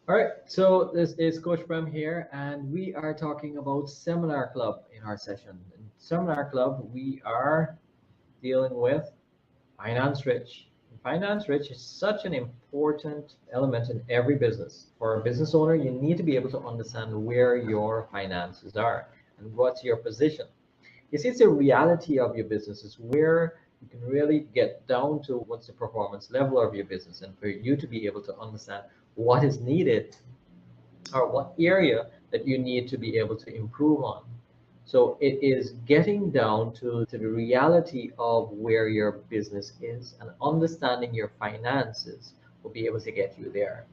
All right, so this is Coach Prem here, and we are talking about Seminar Club in our session. In Seminar Club, we are dealing with Finance Rich. Finance Rich is such an important element in every business. For a business owner, you need to be able to understand where your finances are and what's your position. You see, it's a reality of your business. It's where you can really get down to what's the performance level of your business, and for you to be able to understand what is needed or what area that you need to be able to improve on. So it is getting down to the reality of where your business is, and understanding your finances will be able to get you there.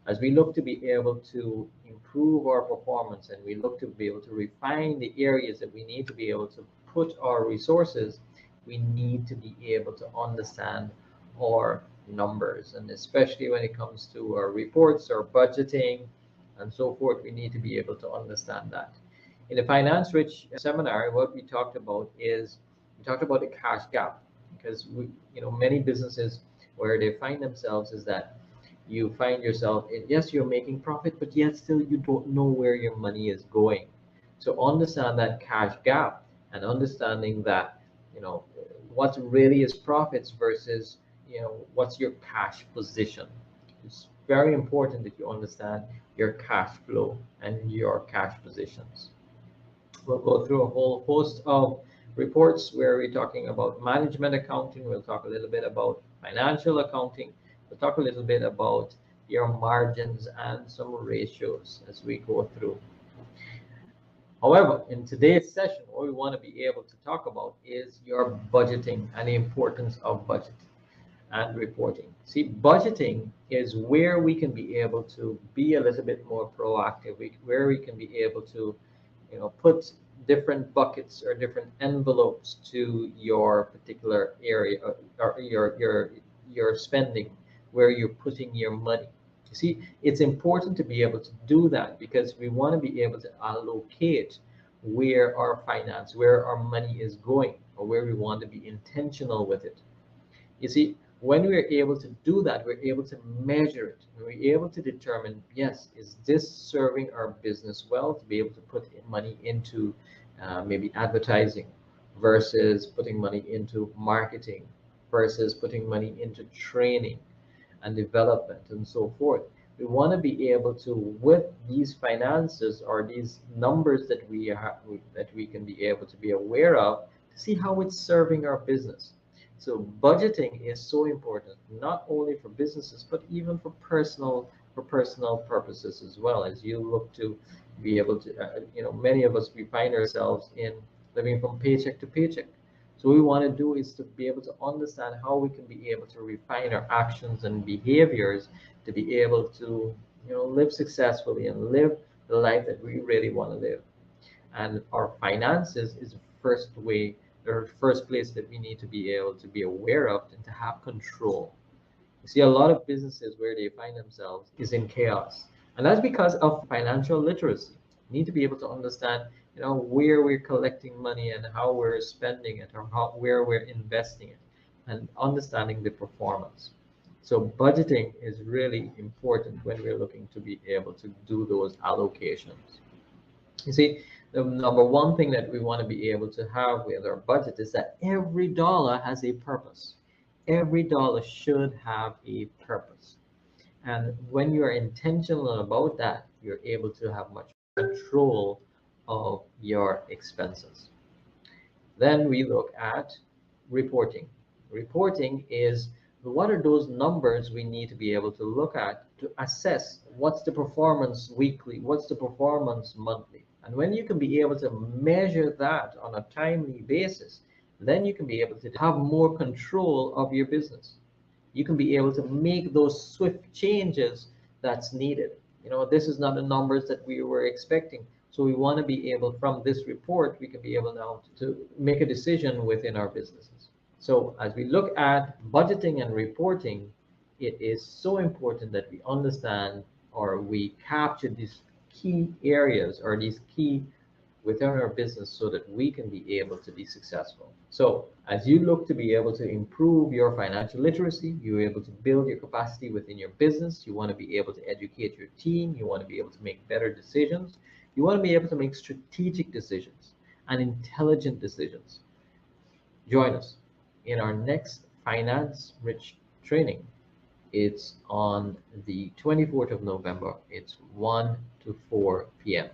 As we look to be able to improve our performance, and we look to be able to refine the areas that we need to be able to put our resources, we need to be able to understand our numbers. And especially when it comes to our reports, our budgeting, and so forth, we need to be able to understand that. In the Finance Rich seminar, what we talked about is we talked about the cash gap, because many businesses where they find themselves is that you find yourself in, yes, you're making profit, but yet still you don't know where your money is going. So understand that cash gap, and understanding that what really is profits versus what's your cash position. It's very important that you understand your cash flow and your cash positions. We'll go through a whole host of reports where we're talking about management accounting. We'll talk a little bit about financial accounting. We'll talk a little bit about your margins and some ratios as we go through. However, in today's session, what we want to be able to talk about is your budgeting and the importance of budgeting and reporting. See, budgeting is where we can be able to be a little bit more proactive, where we can be able to put different buckets or different envelopes to your particular area, or your spending, where you're putting your money. You see, it's important to be able to do that, because we want to be able to allocate where our money is going, or where we want to be intentional with it. You see, when we're able to do that, we're able to measure it. We're able to determine, yes, is this serving our business well, to be able to put money into maybe advertising, versus putting money into marketing, versus putting money into training and development and so forth. We want to be able to, with these finances or these numbers that we can be able to be aware of, to see how it's serving our business. So budgeting is so important, not only for businesses, but even for personal purposes as well. As you look to be able to, many of us, we find ourselves in living from paycheck to paycheck. So what we want to do is to be able to understand how we can be able to refine our actions and behaviors to be able to, live successfully and live the life that we really want to live. And our finances is the first place that we need to be able to be aware of and to have control. You see, a lot of businesses where they find themselves is in chaos, and that's because of financial literacy. You need to be able to understand, where we're collecting money and how we're spending it, or where we're investing it, and understanding the performance. So budgeting is really important when we're looking to be able to do those allocations. You see, the number one thing that we want to be able to have with our budget is that every dollar has a purpose. Every dollar should have a purpose. And when you are intentional about that, you're able to have much control of your expenses. Then we look at reporting. Reporting is, what are those numbers we need to be able to look at to assess what's the performance weekly, what's the performance monthly. And when you can be able to measure that on a timely basis, then you can be able to have more control of your business. You can be able to make those swift changes that's needed. This is not the numbers that we were expecting. So we want to be able, from this report, we can be able now to make a decision within our businesses. So as we look at budgeting and reporting, it is so important that we understand, or we capture these key areas, or these key within our business so that we can be able to be successful. So as you look to be able to improve your financial literacy, you're able to build your capacity within your business, you want to be able to educate your team, you want to be able to make better decisions, you want to be able to make strategic decisions and intelligent decisions. Join us in our next Finance Rich training. It's on the 24th of November. It's 1 to 4 p.m.